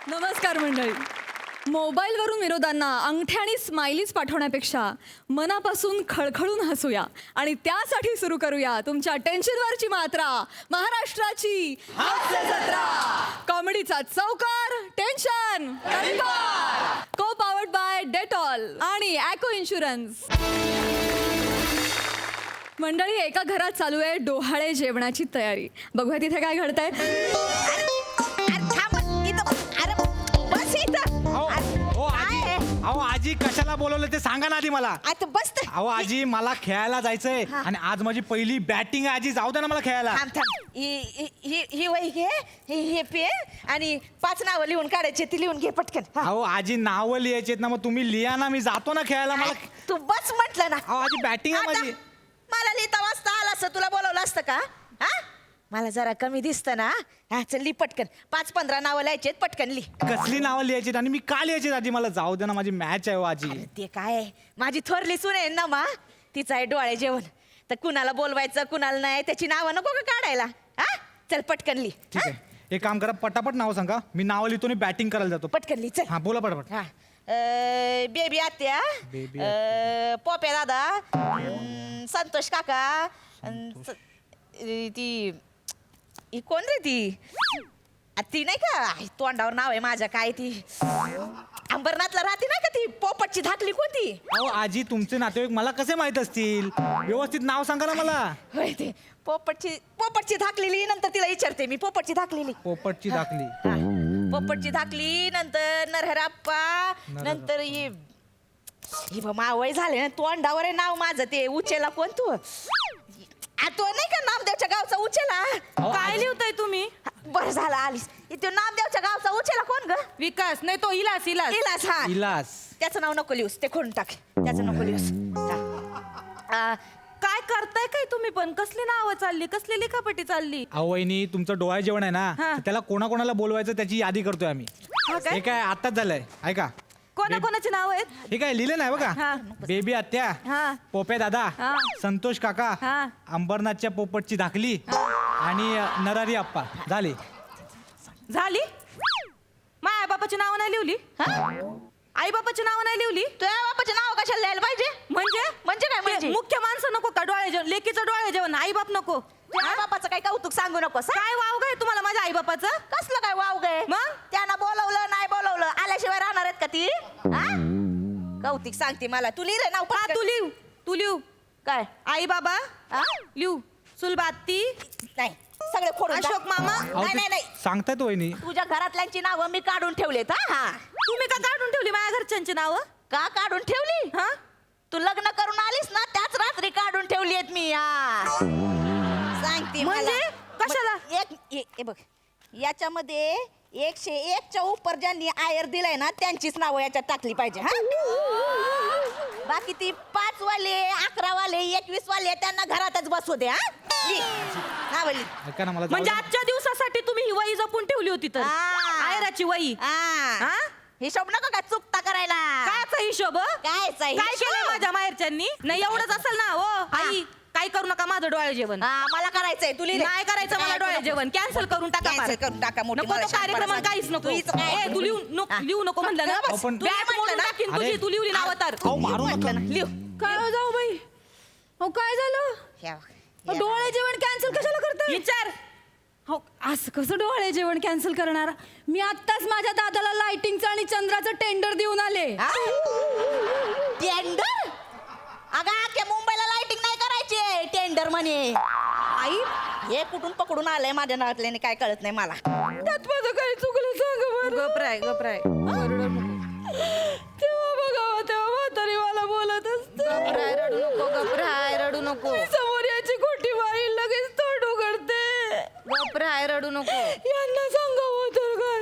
नमस्कार मंडळी. मोबाईलवरून विरोधांना अंगठ्या आणि स्माइलीज पाठवण्यापेक्षा मनापासून खळखळून हसूया आणि त्यासाठी सुरू करूया तुमच्या टेन्शनवरची मात्रा, महाराष्ट्राची हास्य जत्रा. कॉमेडीचा चौकार, टेन्शन को पावर्ड बाय डेटॉल आणि ॲको इन्शुरन्स. मंडळी, एका घरात चालू आहे डोहाळे जेवणाची तयारी. बघूया तिथे काय घडतंय. अहो आजी, कशाला बोलवलं ते सांगा ना आधी मला. आता बस तर. अहो आजी, मला खेळायला जायचंय आणि आज माझी पहिली बॅटिंग आहे. आजी जाऊ दे ना मला खेळायला. थांब थांब. ही वही घे, हे पेन आणि 5 नावं लिहून काढायची, ती लिहून घे पटकन. हा. अहो आजी, नावं लिहायची ना, मग तुम्ही लिहा ना, मी जातो ना खेळायला. मला तू बस म्हटलं ना. अहो आजी, बॅटिंग आहे आता माझी. मला लिहिता वाचता आलं असतं, तुला बोलवलं असतं का? हा, मला जरा कमी दिसतं ना. हा, चल लिह पटकन. 5-15 नावं लिहायचे, पटकन लिह. कसली नावं लिहायची आणि मी का लिहायची आजी? मला जाऊ दे ना, माझी मॅच आहे हो आजी. ते काय, माझी थोरली सून आहे ना मा, तिचं आहे डोळे जेवण. तर कुणाला बोलवायचं कुणाला नाही त्याची नावं नको का काढायला? हा, चल पटकन लिह. ठीक आहे, एक काम करा, पटापट नाव सांगा. मी नावं लिहितो आणि बॅटिंग करायला जातो. पटकन लिह, चल. हा, बोला पटापट. हा. बेबी आत्या, बेबी पोप्या दादा, संतोष काका, ती ही कोण रे ती? ती नाही का, तोंडावर नाव आहे माझ्या, काय ती अंबरनाथला राहते नाही का ती पोपटची धाकली कोणती? अहो आजी, तुमचे नातेवाईक मला कसे माहित असतील? व्यवस्थित नाव सांगा ना मला. होय, ते पोपटची धाकलेली. नंतर तिला विचारते मी, पोपटची धाकलेली. पोपटची दाखली. हा. पोपटची धाकली, नंतर नरहराप्पा, नंतर ही मावळ झाले ना, तोंडावर आहे नाव माझं. ते उचेला कोण तू? तो नाही का नामदेवच्या गावचा उचेला? काय लिहताय तुम्ही? बरं झालं आलीस. तो नामदेवच्या गावचा उचेला कोण ग? विकास नाही, तो इलास. इलास. हा, इलास. त्याचं नाव नको लिहूस, ते खोडून टाक. त्याचं नको लिहूस. काय करताय काय तुम्ही? पण कसली नावं चालली, कसली लिखापटी चालली? अहो वहिनी, तुमचं डोळा जेवण आहे ना, हा. तर त्याला कोणाकोणाला बोलवायचं त्याची यादी करतोय आम्ही. काय? हे काय आताच झालंय, ऐका. कोणाकोणाची नाव आहेत? हे काय लिहिलं नाही बघा. हा. बेबी आत्या, हा. पोपे दादा, हा. संतोष काका, हा. अंबरनाथच्या पोपटची धाकली आणि नरारी आप्पा. झाली. माझ्या बापाची नाव नाही लिहिली? आई बापाची नाव नाही लिहिली? तुझ्या बापाचे नाव कशाला लिहायला पाहिजे? म्हणजे काय म्हणजे? मुख्य माणसं नको का? डोळे जेवण, लेकीचं डोळे जेवण, आई बाप नको? तुझ्या बापाचं काही कौतुक सांगू नकोस. हा? काय वाव काय तुम्हाला माझ्या आई बापाचं? कसलं काय वाव गे? मग? त्यांना बोलवलं नाही बोलवलं, आल्याशिवाय राहणार आहेत का ती? हा? कौतिक सांगते मला. तू लिहिलं नाव? हा, तू लिहू. काय? आई बाबा हा? लिहू. सुलबाती, नाही, सगळे खोडून टाक. अशोक मामा. अहो, नाही ते नाही नाही, सांगतायत वहिनी. तुझ्या घरातल्यांची नावं मी काढून ठेवलेत. हा, तुम्ही का काढून ठेवली माझ्या घरच्यांची नाव? का काढून ठेवली? हा, तू लग्न करून आलीस ना, त्याच रात्री काढून ठेवली आहेत मी. सांगते म्हणजे? मला. कशाला? हे बघ, याच्यामध्ये 101च्या उपर ज्यांनी आयर दिलाय ना, त्यांचीच नावं याच्यात टाकली पाहिजे. हा, बाकी ती 5 वाले, 11 वाले, 21 वाले त्यांना घरातच बसू दे. हा, बोली. ऐका ना, मला जाऊ म्हणजे द्या. आजच्या दिवसासाठी तुम्ही ही वही जपून ठेवली होती तर? आयराची वही. हा? हिशोब नका का चुकता करायला. कायचा हिशोब? काय काय केलं माझ्या माहेरच्यांनी? नाही एवढंच असेल ना. हो आई, काय करू नका माझं डोळे जेवण. मला करायचंय. तुला नाही करायचं मला डोळे जेवण. कॅन्सल करून टाका. कॅन्सल करून टाका. मोठी नको तो मला कार्यक्रम शांतपणा काहीच नको. तू हिचं काय? ए, तू लिहू नको म्हणलं ना. बस. पण- तू बॅट मोडून टाकीन तुझी. अरे. तू लिहली नाव तर. अहो, मारू नका. लिहू. काय हो जाऊ बाई? हो काय झालं? या. डोळे जेवण कॅन्सल कशाला करताय? विचार. हो, असं कसं डोळे जेवण कॅन्सल करणार? मी आत्ताच माझ्या दादाला लाइटिंगचं आणि चंद्राचं टेंडर देऊन आले. टेंडर? अगं अख्ख्या मुंबईला लाइटिंग नाही करायची, टेंडर म्हणे. आई, हे कुठून पकडून आलंय माझ्या नातल्याने काय कळत नाही मला. त्यात माझं काही चुकलं सांग बरं. गपराय. तेव्हा बघावं तेव्हा म्हातारी मला बोलत असत. रडू नको समोर याची खोटी बाई लगेच तोंड उघडते. गपराय, रडू नको. यांना सांगावं तर काय?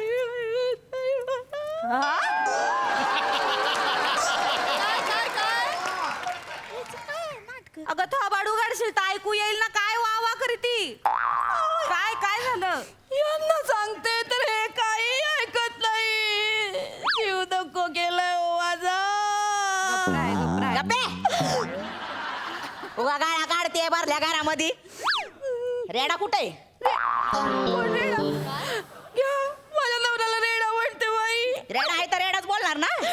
अगं थोबाड उघडशील तर ऐकू येईल ना. काय वावा करीती? काय झालं? यांना सांगते तर हे काही ऐकत नाही. जीव नको केलाय हो माझा. गप्पे. उगा गाळा काढते भरल्या घरामध्ये. रेडा कुठे? कोण रेडा? घ्या, माझ्या नवऱ्याला रेडा म्हणते. रडणार ना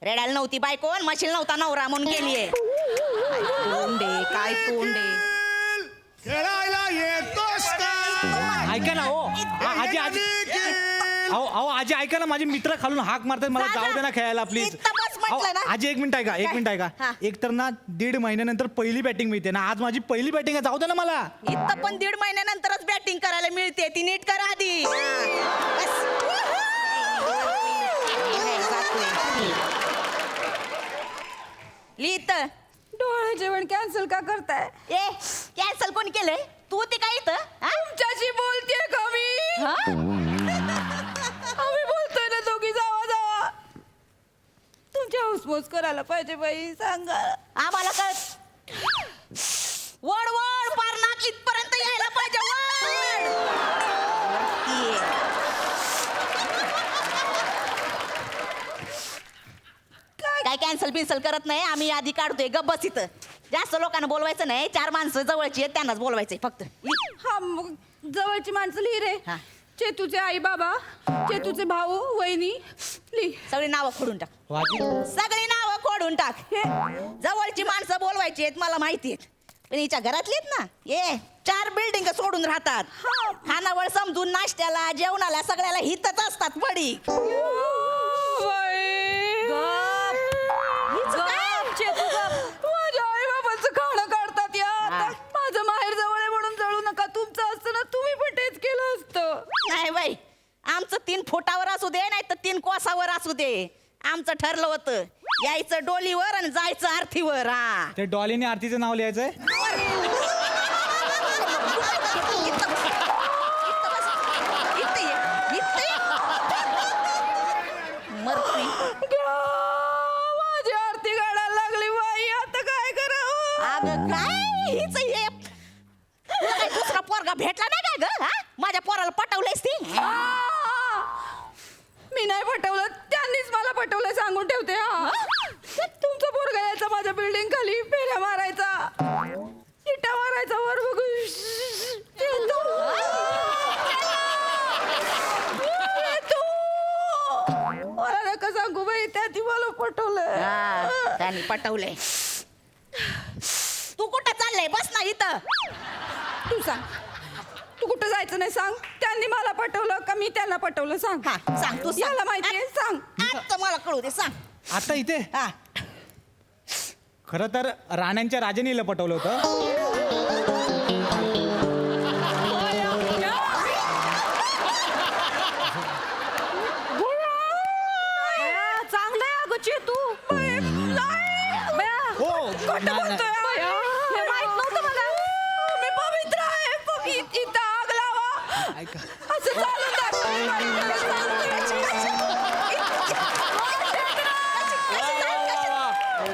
रेडायला नव्हती बायको मशीन नव्हता नवरा म्हणून गेलीये काय तोंडे खेळायला येतोस का? ऐका ना हो आजी आजी अहो आजी ऐका ना माझे मित्र खालून हाक मारतात मला जाऊ दे ना खेळायला प्लीज इथं बस म्हटलं ना. आजी एक मिनिट ऐका एक मिनिट ऐका हा. एक तर ना 1.5 महिन्यानंतर पहिली बॅटिंग मिळते ना आज माझी पहिली बॅटिंग आहे जाऊ दे ना मला इथं पण 1.5 महिन्यानंतरच बॅटिंग करायला मिळते ती नीट करा आधी लिहित डोळे जेवण कॅन्सल का करताय ए कॅन्सल कोणी केलंय तू ते काय इथं हा? तुमच्याशी बोलतेय का मी हा? आम्ही बोलतोय ना दोघी जावा जावा तुमची हाऊसमोज करायला पाहिजे बाई सांगा आम्हाला काय वड वड पार नाक इथपर्यंत यायला पाहिजे काय कॅन्सल बिन्सल करत नाही आम्ही आधी काढतोय गप बस इथं जास्त लोकांना बोलवायचं नाही 4 माणसं जवळची आहेत त्यांनाच बोलवायचंय फक्त हा मग जवळची माणसं लिहि रे हा. चेतूचे आई बाबा चेतूचे भाऊ वहिनी लिहि सगळी नावं खोडून टाक हो, आजी सगळी नावं खोडून टाक जवळची माणसं बोलवायची आहेत मला माहिती आहेत पण हिच्या घरातली आहेत ना 4 बिल्डिंग सोडून राहतात खानावळ समजून नाश्त्याला जेवणाला सगळ्याला हितच असतात पडी माझ्या आई बाबांचं खाणं काढतात या हा. माझं माहेर जवळ आहे म्हणून जळू नका तुमचं असतं ना तुम्ही पण तेच केलं असतं नाही बाई आमचं 3 फुटावर असू दे नाही तर 3 कोसावर असू दे आमचं ठरलं होतं यायचं डोलीवर आणि जायचं आरतीवर हा ते डॉलीने आरतीचं नाव लिहायचंय माझी आरती काढायला लागली बाई आता काय करावं अगं काय हीच हे तुला काय दुसरा पोरगा भेटला नाही काय ग हा माझ्या पोराला पटवलंयस ती मी नाही पटवलं त्यांनीच मला पटवलं सांगून ठेवते हा तुमचा पोरगा यायचा माझ्या बिल्डिंग खाली फेऱ्या मारायचा इटा मारायचा वर बघू मला नका सांगू बाई त्या ती मला हा, पटवलं त्यांनी पटवलंय तू कुठं चाललंय बस ना इथं तू सांग तू कुठं जायचं नाही सांग त्यांनी मला पटवलं का मी त्यांना पटवलं सांग हा सांग तू सांग. याला माहितीये सांग आता मला कळू दे सांग आता इथे हा खरं तर राण्यांच्या राजाने लपटवलं होतं चांगलं आहे अगं चेतू हो नाही, नाही. हे माहित नव्हतं मला मी पवित्र आहे इथं आग लावा ऐका असं चालून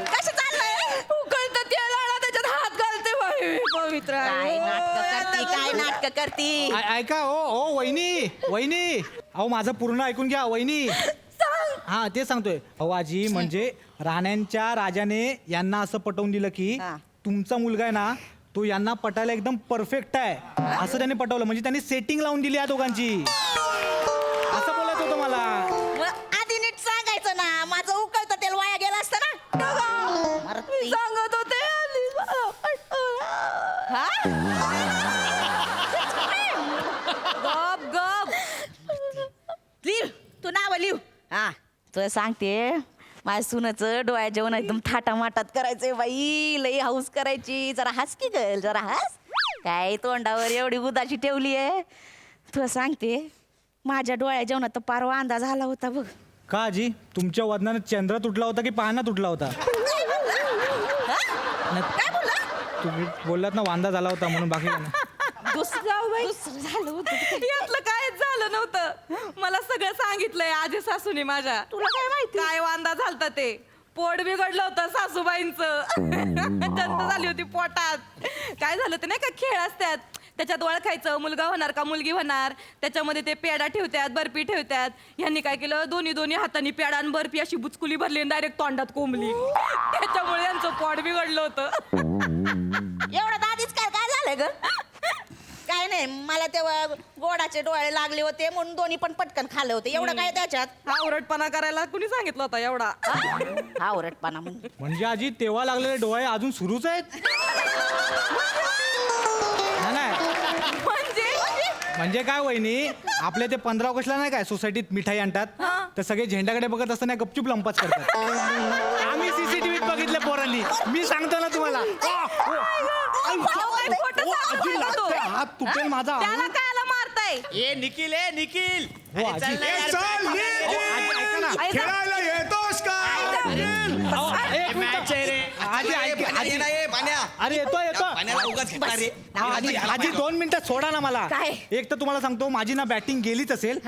कसं चाललंय उकळतं तेल आणा त्याच्यात हात घालते बाई पवित्र काय आहे. नाटक करती काय नाटक करती ऐका ओ वहिनी वहिनी अहो माझं पूर्ण ऐकून घ्या वहिनी सांग हा ते सांगतोय अहो आजी म्हणजे राण्यांच्या राजाने यांना असं पटवून दिलं की हा. तुमचा मुलगा आहे ना तो यांना पटायला एकदम परफेक्ट आहे असं त्यांनी पटवलं म्हणजे त्यांनी सेटिंग लावून दिली या दोघांची असं बोलत होतं मला मग आधी नीट सांगायचं ना माझं उकळतं तेल वाया गेलं असतं ना मी सांगत होते आणि मला पटवलं. हा? गप गप लिव तू नाव लिव हा तुला सांगते माझ्या सुनाचं डोळ्या जेवण एकदम थाटामाटात करायचंय बाई लई हाऊस करायची जरा हस की गल जरा हस काय तोंडावर एवढी उदाशी ठेवली आहे तुला सांगते माझ्या डोळ्या जेवणात तर पार वांदा झाला होता बघ का आजी तुमच्या वजनानं चंद्र तुटला होता की पाहणा तुटला होता काय बोलला तुम्ही बोललात ना वांदा झाला होता म्हणून बाकी काय नाही. दुसरं झालं होतं यातलं कायच झालं नव्हतं मला सगळं सांगितलंय आजी सासूने माझ्या तुला काय माहिती काय वांदा झालता ते पोट बिघडलं होतं सासूबाईंचं जंत झाली होती पोटात काय झालं ते नाही का खेळ असतात त्याच्यात ओळखायचं मुलगा होणार का मुलगी होणार त्याच्यामध्ये ते पेडा ठेवतात बर्फी ठेवतात ह्यांनी काय केलं दोन्ही हाताने पेडा आणि बर्फी अशी बुचकुली भरली आणि डायरेक्ट तोंडात कोंबली त्याच्यामुळे यांचं पोट बिघडलं होतं एवढं आधीच काय काय झालं ग काय काय नाही मला तेव्हा गोडाचे डोळे लागले होते म्हणून दोन्ही पण पटकन खाल्ले होते एवढं काय त्याच्यात आवरटपणा करायला कुणी सांगितलं होता एवढा हा ओरटपणा म्हणजे म्हणजे आजी तेव्हा लागलेले डोळे अजून सुरूच आहेत नाही म्हणजे काय वहिनी आपले ते 15 ऑगस्टला नाही काय सोसायटीत मिठाई आणतात तर सगळे झेंड्याकडे बघत असताना गपचूप लंपास करतात आम्ही सीसीटीव्हीत बघितले पोरांनी मी सांगतो ना तुम्हाला आजी लागतंय, हात तुटेल माझा त्याला कायला मारताय ए निखिल हो, आजी. चल ना यार, चल, बॅट निखिल! आजी, ऐका ना. खेळायला येतोस का अहो, एक मिनिट. मॅच आहे रे आजी, ऐक, आजी. अरे येतो पाण्याला उगाच घेतला रे आजी आजी 2 मिनिटं सोडा ना मला काय? एक तर तुम्हाला सांगतो माझी ना बॅटिंग गेलीच असेल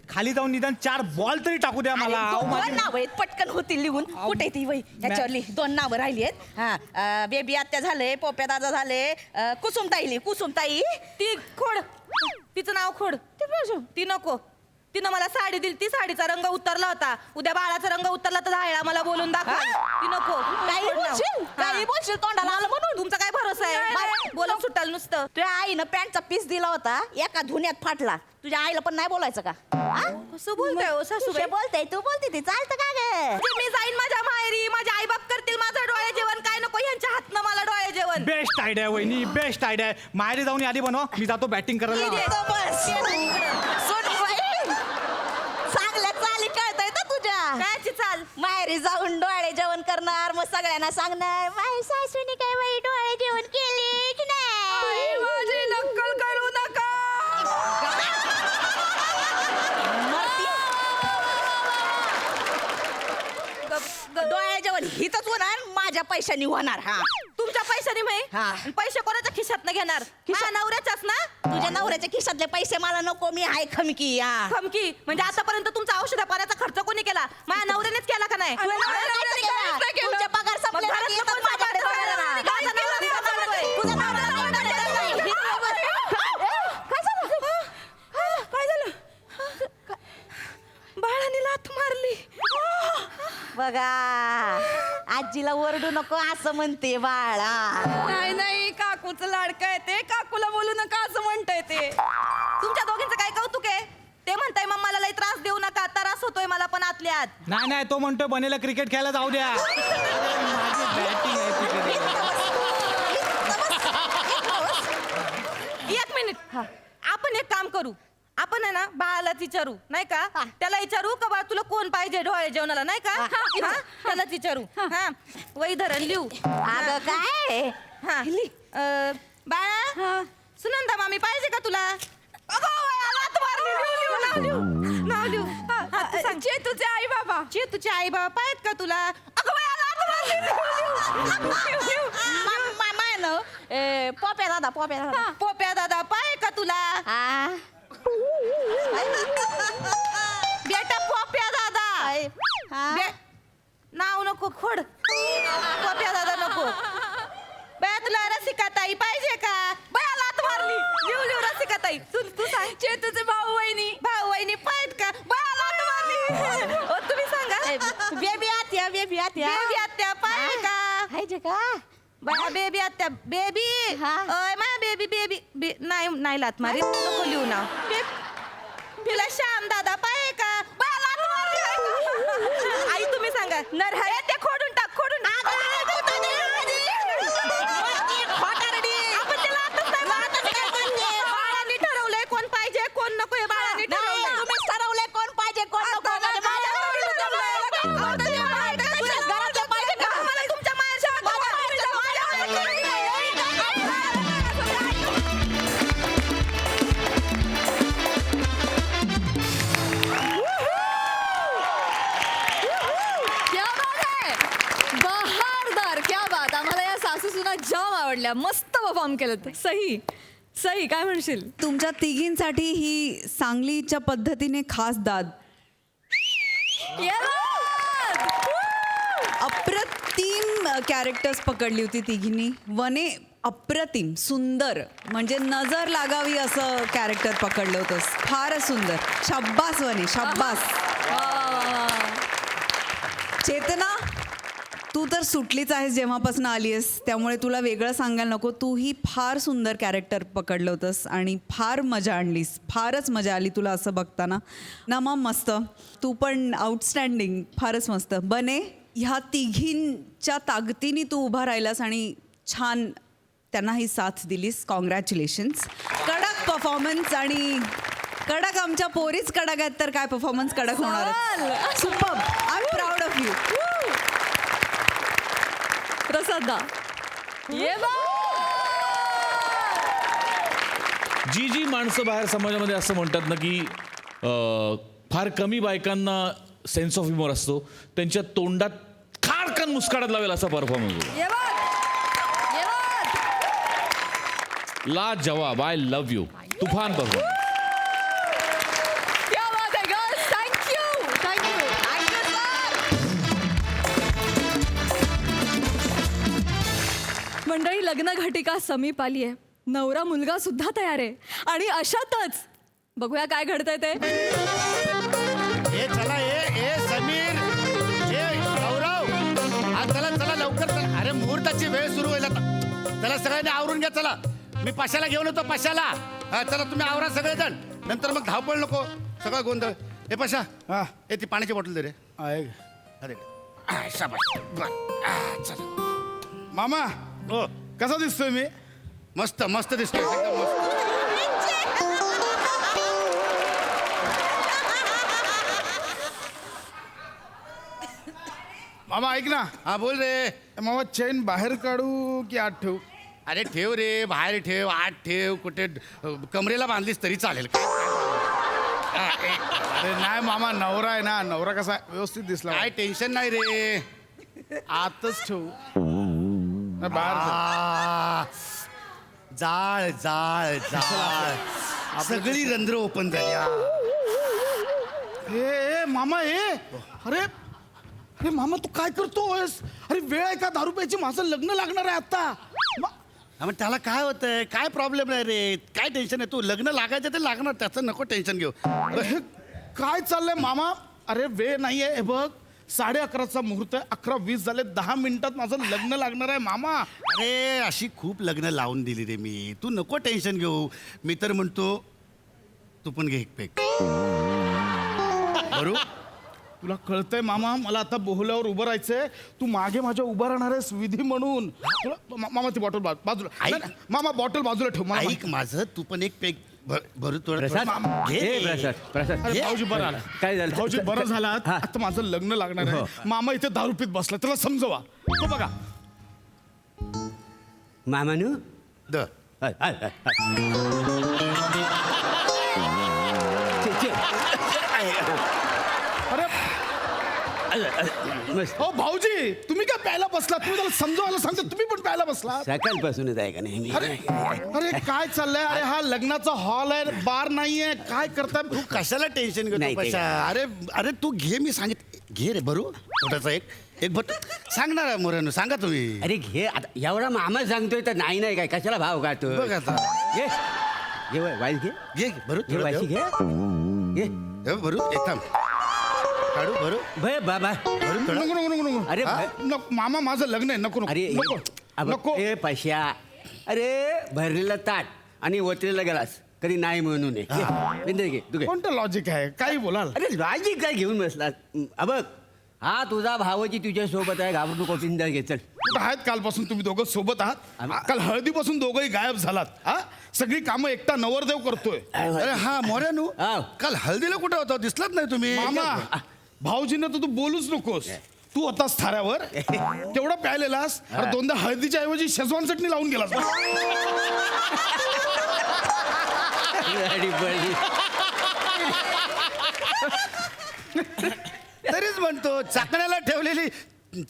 खाली जाऊन निदान 4 बॉल तरी टाकू द्या मला अहो, दोन माझी- नाव आहेत पटकन होतील लिहून कुठे ती वही याच्यावरली 2 नावं राहिली आहेत हा बेबी आत्या झाले पोप्या दादा झाले कुसुमताई ती खोड तिचं नाव खोड ती नको तिनं मला साडी दिली ती साडीचा रंग उतरला होता उद्या बाळाचा रंग उतरला तर धायला मला बोलून दाखव ती नको काही बोलशील काही बोलशील तोंडाला आलं म्हणून तुमचा काय भरोसा आहे बोलून सुटाल नुसतं तुझ्या आईनं पॅन्टचा पीस दिला होता एका धुण्यात फाटला तुझ्या आईला पण नाही बोलायचं का कसं बोलताय हो सासूबाई बोलते तू बोलते ती चालतं का ग मी जाईन माझ्या माहेरी माझे आई बाप करतील माझं डोळे जेवण काय नको यांच्या हातनं मला डोळे जेवण बेस्ट आयडिया वहिनी बेस्ट आयडिया माहेरी जाऊन आधी बनव मी जातो बॅटिंग करायला चांगल्या चाली कळतंय ना तुझ्या कायची चाल माहेरी जाऊन डोळे जेवण करणार मग सगळ्यांना सांगणार माझ्या सासूने काय बाई डोळे जेवण केले की नाही माझी नक्कल करू नका डोळे जेवण हिथच होणार माझ्या पैशानी होणार हा तुमच्या पैशाने मी हा. आणि पैसे कोणाच्या खिशात घेणार खिशा नवऱ्याच्याच ना तुझ्या नवऱ्याच्या खिशातले पैसे मला नको मी हाय खमकी या खमकी म्हणजे आतापर्यंत तुमचा औषधा पाण्याचा खर्च कोणी केला माझ्या नवऱ्यानेच केला का नाही तुमच्या पगार संपले मग की घरातलं येतात कोण माझ्याकडे सांभाळणार? बघायला. माझा नवरा नाही सांभाळतोय. तुझा नवरा नाही सांभाळतोय. काय झालं बाळाने लाथ मारली बघा आजीला ओरडू नको असं म्हणते बाळा नाही नाही काकूचं लाडकं आहे ते काकूला बोलू नका असं म्हणताय ते तुमच्या दोघींचं काय कौतुक आहे ते म्हणताय मम्माला लई त्रास देऊ नका त्रास होतोय मला पण आतल्यात नाही नाही तो म्हणतोय बनेला क्रिकेट खेळायला जाऊ द्या बॅटिंग आहे तिकडे. एक मिनिट आपण एक काम करू आपण आहे ना बाळालाच विचारू नाही का त्याला विचारू का बा तुला कोण पाहिजे डोळे जेवणाला नाही का हा? त्यालाच विचारू हा वही धरण लिहू अगं काय हा बाळा सुनंदा मामी पाहिजे का तुला अगं, वया, लाथ मारली. लिहू, लिहू, नाव लिहू हा, तू सांग. चेतूचे आई बाबा चेतूचे आई बाबा आहेत का तुला अगं वया, लाथ मारली. लिहू, लिहू. पोप्या दादा पोप्या दादा पाय का तुला हा बेटा पोप्या दादा हा. नाव नको खोड पोप्या दादा नको बया तुला रसिकाताई पाहिजे का बया लाथ मारली लिहू लिहू रसिकाताई तू सांग चेतूचे भाऊ वहिनी भाऊ वहिनी पाहित का बया लाथ मारली ओ तुम्ही सांगा बेबी आत्या बेबी आत्या पाहिजे का हायचे का बया बेबी आत्या बेबी हा. ओय मा बेबी नाही नाही लाथ मारी नको लिहू ना तुला श्याम दादा पाहिजे का बया लाथ मारली आई तुम्ही सांगा नरहर ते खोडून टाक आपण त्याला आताच नाही मारत. बाळांनी ठरवलंय कोण पाहिजे कोण नको हे बाळांनी ठरवलंय तुम्हीच ठरवलंय कोण पाहिजे कोण नको आता म्हणजे माझ्या माझ्या नवऱ्याला जमलंय. आता ते बाहेर कशाला घरातलं पाहिजे का? मला तुमच्या क्या बात आहे बहारदार क्या बात आम्हाला या सासू सुना जाम आवडल्या मस्त परफॉर्म केलं सही सही काय म्हणशील तुमच्या तिघींसाठी ही सांगलीच्या पद्धतीने खास दाद अप्रतिम कॅरेक्टर्स पकडली होती तिघींनी वने अप्रतिम सुंदर म्हणजे नजर लागावी असं कॅरेक्टर पकडलं होतंस फारच सुंदर शाब्बास वने शाब्बास चेतना तू तर सुटलीच आहेस जेव्हापासून आली आहेस, त्यामुळे तुला वेगळं सांगायला नको. तूही फार सुंदर कॅरेक्टर पकडलं होतंस आणि फार मजा आणलीस. फारच मजा आली तुला असं बघताना. नमा मस्त, तू पण आउटस्टँडिंग, फारच मस्त. बने, ह्या तिघींच्या ताकदीने तू उभा राहिलास आणि छान त्यांनाही साथ दिलीस. कॉंग्रॅच्युलेशन्स. कडक परफॉर्मन्स आणि कडक आमच्या पोरीच कडक आहेत तर काय परफॉर्मन्स कडक होणार. Super, I am proud of you. प्रसादा ये बा. जी माणसं बाहेर समाजामध्ये असं म्हणतात ना की फार कमी बायकांना सेन्स ऑफ ह्युमर असतो, त्यांच्या तोंडात खाडकन मुस्काडात लावेल असा परफॉर्मन्स होता. ये बा. ये बा. ला जवाब. I love you. तुफान परफॉर्मन्स. क्या बात आहे गर्ल्स. Thank you thank you. मंडळी, लग्न घटिका समीप आली आहे. नवरा मुलगा सुद्धा तयार आहे आणि अशातच बघूया काय घडतंय ते. ए चला ए समीर, ए गौरव, हा चला चला लवकर चला. अरे मुहूर्ताची वेळ सुरू होईल आता. चला सगळ्यांनी आवरून घ्या. चला मी पाशाला घेऊन येतो. पाशाला हा चला तुम्ही आवरा सगळेजण, नंतर मग धावपळ नको, सगळं गोंधळ. ए पाशा, हा ए ती पाण्याची बॉटल दे रे. अरे शाबास. चला मामा, हो कसा दिसतोय मी? मस्त मस्त दिसतोय एकदम मस्त. मामा ऐक ना, हा बोल रे. मामा चेन बाहेर काढू की आत ठेवू? अरे ठेव रे, बाहेर ठेव, आत ठेव, कुठे कमरेला बांधलीस तरी चालेल. अरे नाही मामा, नवरा आहे ना, नवरा कसा व्यवस्थित दिसला. काय टेन्शन नाही रे. आतच ठेवू नाही बाहेर ठेवू? जाळ जाळ जाळ सगळी रंध्र ओपन झाली. ए मामा अरे अरे मामा तू काय करतोयस? अरे वेळ आहे का दारू प्यायची? माझं लग्न लागणार आहे आता. मग त्याला काय होतंय? काय प्रॉब्लेम नाही रे. काय टेन्शन आहे? तू लग्न लागायचं ते लागणार, त्याचं नको टेन्शन घेऊ. हे काय चाललंय मामा? अरे वेळ नाहीये. हे बघ 11:30चा मुहूर्त आहे, 11:20 झाले. 10 मिनिटात माझं लग्न लागणार आहे मामा. अरे अशी खूप लग्न लावून दिली रे मी. तू नको टेन्शन घेऊ. मी तर म्हणतो तू पण घे एक पेक. बरू तुला कळतंय मामा, मला आता बोहल्यावर उभं राहायचंय. तू मागे माझ्या उभं राहणार आहेस विधी म्हणून. मामा ती बॉटल बाजूला. ऐक. नाही, मामा बॉटल बाजूला ठेव. मला ऐक माझं, तू पण एक पेक भरू थोडं. प्रसाद, घे. ए प्रसाद, अरे भाऊजी बरं आला. काय झालं? भाऊजी बरं झाला. हा. आता माझं लग्न लागणार हो. आहे. मामा इथे दारू पित बसला, त्याला समजवा. तो बघा मामानू द मस्त हो भाऊजी, तुम्ही काय प्यायला बसला? तुम्ही त्याला समजवायला सांगतो, तुम्ही पण प्यायला बसला. सकाळपासूनच आहे का नाही? अरे अरे काय चाललंय? अरे हा लग्नाचा हॉल आहे, बार नाहीये. काय करताय? तू कशाला टेन्शन घेतो नाही, ते पशा? अरे अरे तू घे, मी सांगित घे रे. भरू छोटासा एक भट सांगणार मोऱ्यानं. सांगा तुम्ही. अरे घे आता, एवढा मामा सांगतोय तर नाही काय, कशाला भाव काढतो? बघ आता. घे घे वाईस घे. घे भरू घे वाईशी घे. घे भरू एक थांब काढू. भरू भय बाबा. भरू नको थोडं. नको नको नको. अरे हा? भाई. नको, मामा माझं लग्न आहे. नको नको अरे नको नको. ए पैशा, अरे भरलेला ताट आणि ओतलेला गलास कधी नाही म्हणू नये. घे, घे तू घे. कोणतं लॉजिक आहे? काही बोलाल? अरे लॉजिक काय घेऊन बसला? बघ, हा तुझा भावची तुझ्या सोबत आहे, घाबरू नको. पिंजर घे चल. कुठं आहेत? कालपासून तुम्ही दोघं सोबत आहात? आम्ही- काल हळदीपासून दोघंही गायब झालात. हा सगळी कामं एकटा नवरदेव करतोय. अरे हा मोऱ्यानू, हा. काल हळदीला कुठं होता? दिसलाच नाही तुम्ही. मामा भाऊजींना तर तू बोलूच नकोस. तू होतास थाऱ्यावर, तेवढा प्यायलेलास. अरे दोनदा हळदीच्या ऐवजी शेजवान चटणी लावून गेलास. अरे बळी. तरीच म्हणतो चाकण्याला ठेवलेली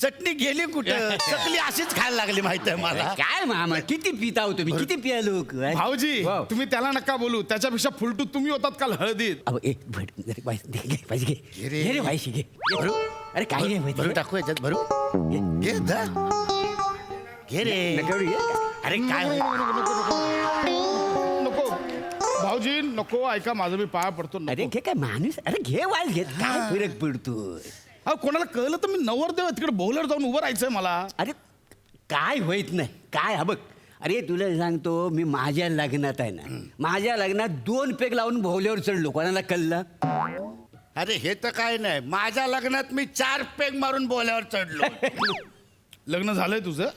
चटणी गेली कुठं? चकली अशीच खायला लागली माहिती आहे मला. काय मामा, किती पिता हो तुम्ही? किती पियालो? भाऊजी वाव. तुम्ही त्याला नका बोलू. त्याच्यापेक्षा फुलटू तुम्ही होतात काल हळदीत. अहो, एक भट जरा वाईस घे, घे वाईस घे. घे रे. घे रे वाईशी घे. भरू अरे काही नाही माहिती. भरू टाकू याच्यात. भरू घे दा. घे रे. नका एवढी घे. अरे काय होईल? नको भाऊजी नको. ऐका माझं मी पाया पडतो. अरे नको. घे काय माणूस. अरे घे वाईस घे. काय फरक पडतो? अहो कोणाला कळलं तर मी नवरदेव तिकडे बोलर जाऊन उभं राहायचंय मला. अरे काय होईत नाही काय हा बघ. अरे तुला सांगतो मी माझ्या लग्नात आहे ना माझ्या लग्नात 2 पेग लावून भोवल्यावर चढलो. कोणाला कळलं? अरे हे तर काय नाही, माझ्या लग्नात मी 4 पेग मारून बोल्यावर चढलो. लग्न झालंय तुझं?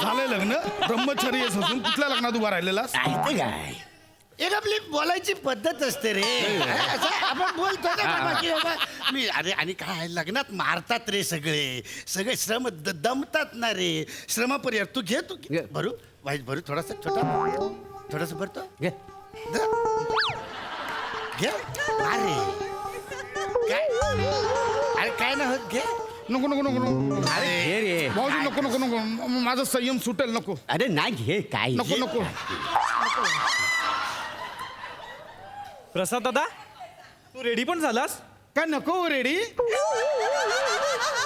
झालंय लग्न? ब्रह्मचर्य असून कुठल्या लग्नात उभा राहिलेलास? काय काय एक आपली बोलायची पद्धत असते रे. असं आपण बोलतो ना बाबा की बाबा मी अरे आणि काय लग्नात मारतात रे सगळे सगळे श्रम दमतात ना रे. श्रमपर्याय तू घे तू घे. भरू वाईट भरू थोडासा थोडासा भरतो घे. घे अरे काय अरे काय ना होत घे. नको नको नको नको अरे घे रे भाऊजी नको नको नको माझा संयम सुटेल. नको अरे नाही घे काय नको नको. प्रसाद दादा तू रेडी पण झालास? काय नको रेडी?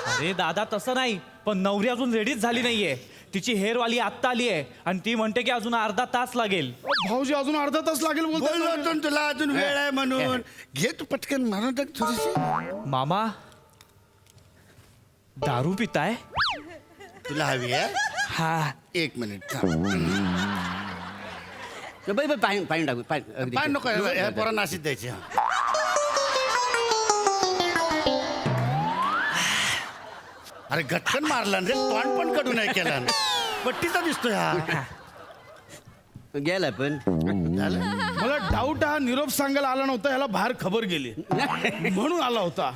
अरे दादा तसं नाही, पण नवरी अजून रेडीच झाली नाहीये. तिची हेअरवाली आत्ता आली आहे आणि ती म्हणते की अजून अर्धा तास लागेल. भाऊजी अजून अर्धा तास लागेल बोललो बोलतो. होतो ना तुला अजून वेळ आहे म्हणून. घे तू पटकन मारून टाक थोडीशी. मामा दारू पिताय? तुला हवी आहे? हा 1 मिनिट थांब. बाई पाणी पाणी टाकू पाणी पाय नको या पोरा नाशित द्यायची. अरे गटकन मारला रे तोंड पण कडू नाही केला. पट्टीचा दिसतोय हा. गेला पण झालं? मला डाऊट हा निरोप सांगायला आला नव्हता, याला बाहेर खबर गेली म्हणून आला होता.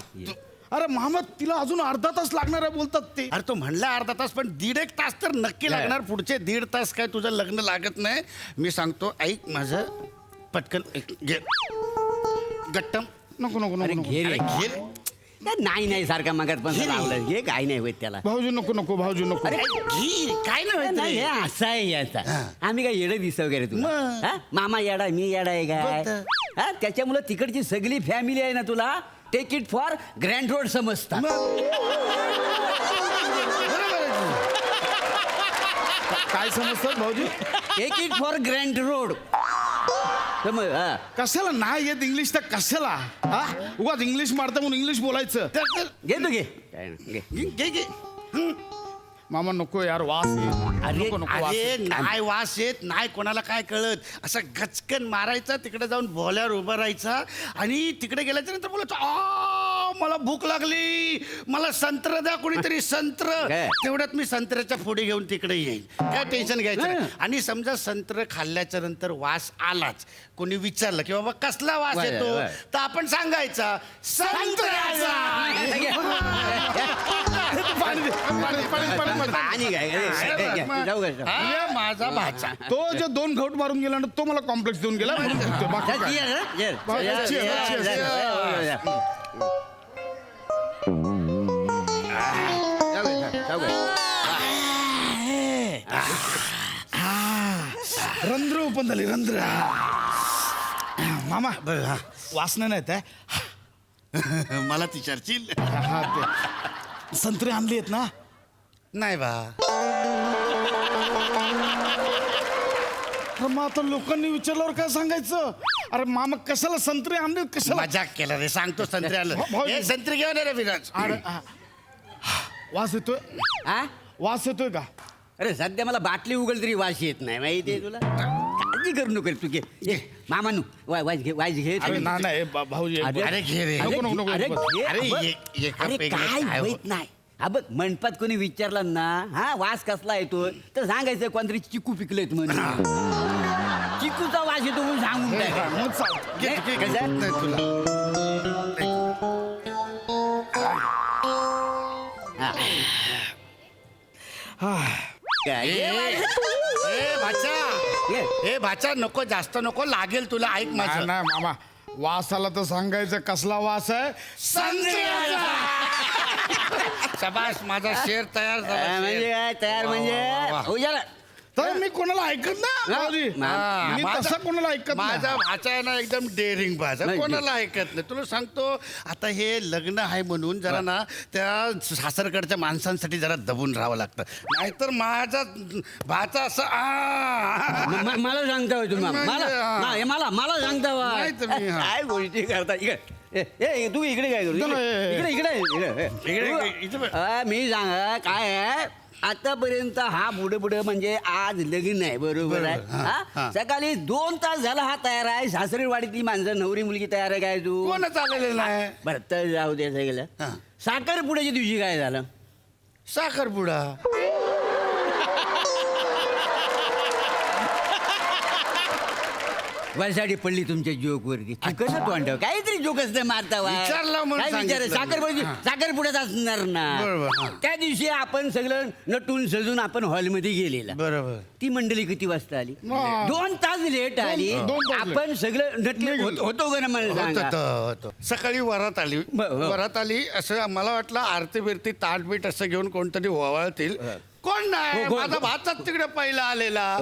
अरे मामा तिला अजून अर्धा तास लागणार आहे बोलतात ते. अरे तो म्हणला अर्धा तास पण 1.5 तास तर नक्की लागणार. पुढचे 1.5 तास काय तुझं लग्न लागत नाही. मी सांगतो ऐक माझं पटकन घे गट्टम. नको नको अरे नको नको. घे रे अरे घे. नाही नाही सारखा मगात पण लावलं घे काय नाही होत त्याला. भाऊजी नको नको भाऊजी नको. अरे घे काय नाही होत नाही रे. हे असं आहे याचा. आम्ही काय येडं दिसतो वगैरे तुला मग. हा? मामा येडा मी येडा आहे काय होतं. हा? त्याच्यामुळं तिकडची सगळी फॅमिली आहे ना तुला take it for grand road समजतात. काय समजतात भाऊजी? Take it for grand road समज हा. कशाला नाही येत इंग्लिश तर कशाला हा उगाच इंग्लिश मारता म्हणून इंग्लिश बोलायचं. घे तू घे काय नाही, घे. घे घे. मामा नको यार वास येईल. अरे, नको नको वास अरे येईल. नाही वास येत नाही कोणाला काय कळत. असं गचकन मारायचा तिकडे जाऊन बोल्यावर उभा राहायचा आणि तिकडे गेल्याच्या नंतर बोलायचं आ मला भूक लागली मला संत्र द्या कोणीतरी संत्र. काय? तेवढ्यात मी संत्र्याच्या फोडी घेऊन तिकडे येईल. काय टेन्शन घ्यायचं नाही. आणि समजा संत्र खाल्ल्याच्या नंतर वास आलाच कोणी विचारलं की बाबा कसला वास बर, येतो बर. तर आपण सांगायचा संत्र्याचा. पाणी दे, पाणी पाणी पाणी पाणी. पाणी काय जाऊ का हा, माझा भाचा. तो जे 2 घोट मारून गेला ना तो मला कॉम्प्लेक्स देऊन गेला म्हणून बोलतोय, बाकी काय. रंध्र ओपन झाली रंध्र. मामा वासना नाही त्या मला ती चर्चिल हा ते संत्रे आणली आहेत ना. नाही बा. तर मग आता लोकांनी विचारल्यावर काय सांगायचं? अरे मामा कशाला संत्रे आणले कशाला? मजाक केला रे सांगतो संत्री आलं. भाऊजी. हे संत्री घेऊन ये रे विराज. अरे वास येतोय हा वास येतोय का? अरे सध्या मला बाटली उघड तरी वास येत नाही माहिती आहे तुला काळजी करू नको रे तू घे घे मामानू वाईज घे वाईज घे अरे ना नाही भाऊजी अरे घे रे. नको, नको, नको, अरे नको. घे, अरे बघ. एका अरे पेगीने काय काय होत होत नाही हा बघ मंडपात कोणी विचारलं ना हा वास कसला येतो तर सांगायचं कोणतरी चिकू पिकलेत म्हणून चिकूचा वास येतो म्हणून सांगून टाकायचं. मग चाल. घे, घे, घे. कसं? नाही तुला काय? ए भाचा घे. ए भाचा नको जास्त नको लागेल तुला. ऐक नाही माझं नाही, मामा वास आला तर सांगायचं कसला वास आहे. शबाश माझा शेर तयार झाला. म्हणजे काय तयार म्हणजे वा, वा, वा. उजाला तर मी कोणाला ऐकत ना भाऊजी. मी तसा कोणाला ऐकत नाही. माझा भाचा आहे ना एकदम डेअरिंग भाचा, नाही, कोणाला ऐकत नाही. तुला सांगतो आता हे लग्न आहे म्हणून जरा ना त्या सासरकडच्या माणसांसाठी जरा दबून राहावं लागतं, नाहीतर माझा भाचा असं मला सांगता होय तुम्ही मला सांगता होय. नाही तर मी, हा. काय गोष्टी करता इकडे तू इकडे काय करू इकडे मी सांगा काय आहे, आतापर्यंत हा पुढे म्हणजे आज लगीन आहे बरोबर आहे. हा? सकाळी 2 तास झाला हा तयार आहे. सासरीवाडीतली माणसं नवरी मुलगी तयार आहे काय तू कोणच आलेलं नाही. बरं तर जाऊ द्या सगळं. साखरपुड्याच्या दिवशी काय झालं? साखरपुडा वरसाठी पडली तुमच्या जोक वरती. कसं तोंड काहीतरी जोक असतं मारता विचारलं म्हणून सांगितलं. साखरपुड्यात असणार ना. बरोबर. त्या दिवशी आपण सगळं नटून सजून आपण हॉलमध्ये गेलेला. बरोबर. ती मंडळी किती वाजता आली? 2 तास लेट आली. दोन तास late. आपण सगळं नटले होतो का ना मला सांगा. होतं. सकाळी वरात आली, वरात आली असं मला वाटलं आरती बिरती ताट बीट असं घेऊन कोणतरी ओवाळतील. कोण नाही, हो, माझा भाचाच तिकडे पहिला आलेला.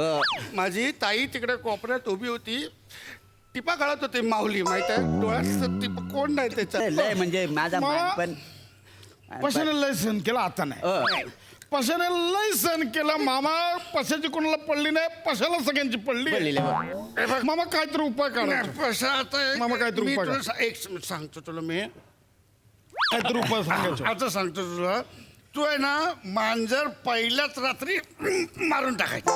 माझी ताई तिकडे कोपऱ्यात उभी होती, टिपा काढत होती माऊली, माहित आहे डोळ्यात टिपा. कोण नाही त्याच्यात. लय म्हणजे माझा मान पण पशाने लय सहन केला, आता नाही. पशाने लय सहन केला मामा. पशाची कोणाला पडली नाही, पशाला सगळ्यांची पडली. मामा काहीतरी उपाय काढा. पशा आता मामा काहीतरी मी उपाय तुला काढ. एक सांगतो तुला मी, काहीतरी उपाय सांगायचा. आता सांगतो तुला. तू आहे ना मांजर पहिल्याच रात्री मारून टाकायचं.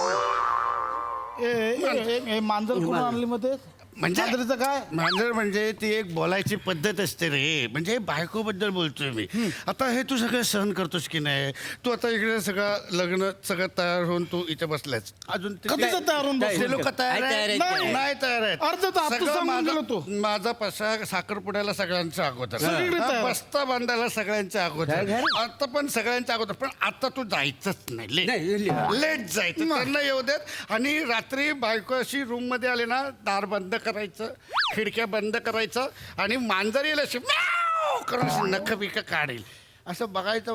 मांजर कोण आणली मध्ये? म्हणजे मांजरीचं काय? मांजर म्हणजे ती एक बोलायची पद्धत असते रे. म्हणजे बायको बद्दल बोलतोय मी. आता हे तू सगळं सहन करतोस की नाही. तू आता इकडे सगळं लग्न सगळं तयार होऊन तू इथे बसलायस. अजून कधीच तयार होऊन बसलो? ते लोक तयार नाही आहेत? तयार आहेत. नाही तयार आहेत. अर्ध तास सगळं आत्ताच सांगून गेलो तो. माझा पसा साखरपुड्याला सगळ्यांच्या अगोदर, सगळीकडे तयार. बस्ता बांधायला सगळ्यांच्या अगोदर, घर. आता पण सगळ्यांच्या अगोदर. पण आता तू जायचंच नाही. नाही. लेट जायचं, त्यांना येऊ देत. आणि रात्री बायको अशी रूम मध्ये आली ना, दार बंद करायचं, खिडक्या बंद करायचं, आणि मांजर येईल अशी म्याव करून अशी नख बिक काढेल. असं बघायचं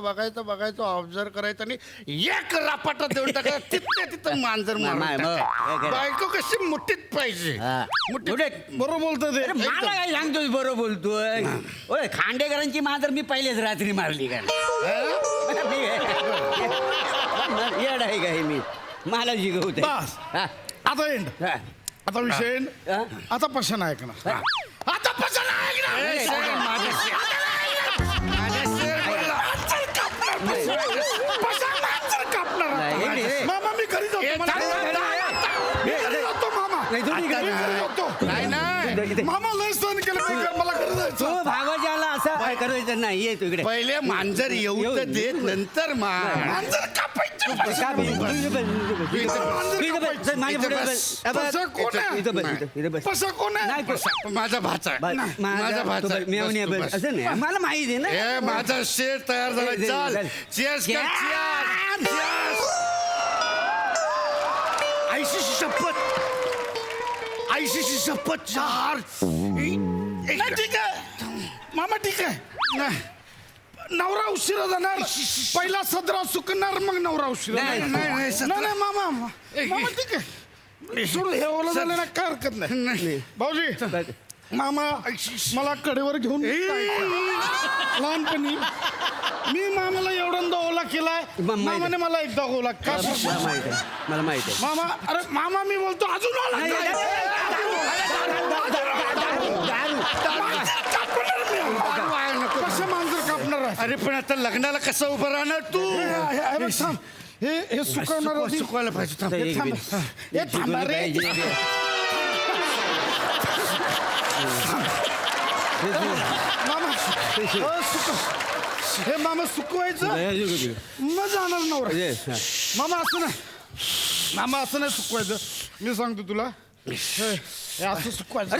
ऑब्झर्व करायचं आणि एक रापाटा देऊन टाकायचं. तिथं मांजर मारून टाकायचं. बायको कशी मुठीत पाहिजे. बरोबर बोलतो ते. मला काय सांगतोय बरोबर बोलतोय. ओय खांडेकरांची मांजर मी पहिलेच रात्री मारली का येड आहे का हे मी मला शिकवते. बस. आता एंड. आता विषय end. आता पशाने ऐकणार. आता पशाने ऐकणार. मामा मी घरी जातो. मामा मामा लय सहन केलं. मला घरी तो जायचं. भावाजाला असं करायचं नाही. ये तू इकडे. पहिले मांजर येऊ तर देत, नंतर मांजर कापायचं. माझ्या पुढे पशा कोण आहे? पशा कोण आहे? माझा भाचा आहे. माझा भाचा आहे. मेवणी बस तू बस. असं नाही मला माहिती आहे ना. ए, माझा शेर तयार झाला. चाल Cheers कर, cheers. आईशीची शपथ, आईशीची शपथ. 4 नाही, ठीक आहे मामा, ठीक आहे. नवरा उशिरा जाणार, पहिला सदरा सुकणार, मग नवरा उशिरा. नाही, नाही मामा, मामा ठीक आहे. सोड, हे ओलं झालं ना, काय हरकत नाही. भाऊजी, मामा मला कडेवर घेऊन लहानपणी मी मामाला एवढ्यांदा ओला केलाय. मामाने मला एकदा ओला का? मला माहिती आहे. मामा, अरे मामा मी बोलतो अजून ओला. कसं मांजर कापणार आहे? अरे पण आता लग्नाला कसं उभं राहणार तू? हे सुकवणार आधी. सुकवायला पाहिजे. थांब. हे थांब. हे थांबा रे. मामा हे मामा सुकवायचं मग जाणार नवरा. मामा असं नाही, मामा असं नाही सुकवायचं. मी सांगतो तुला, हे असं सुकवायचं.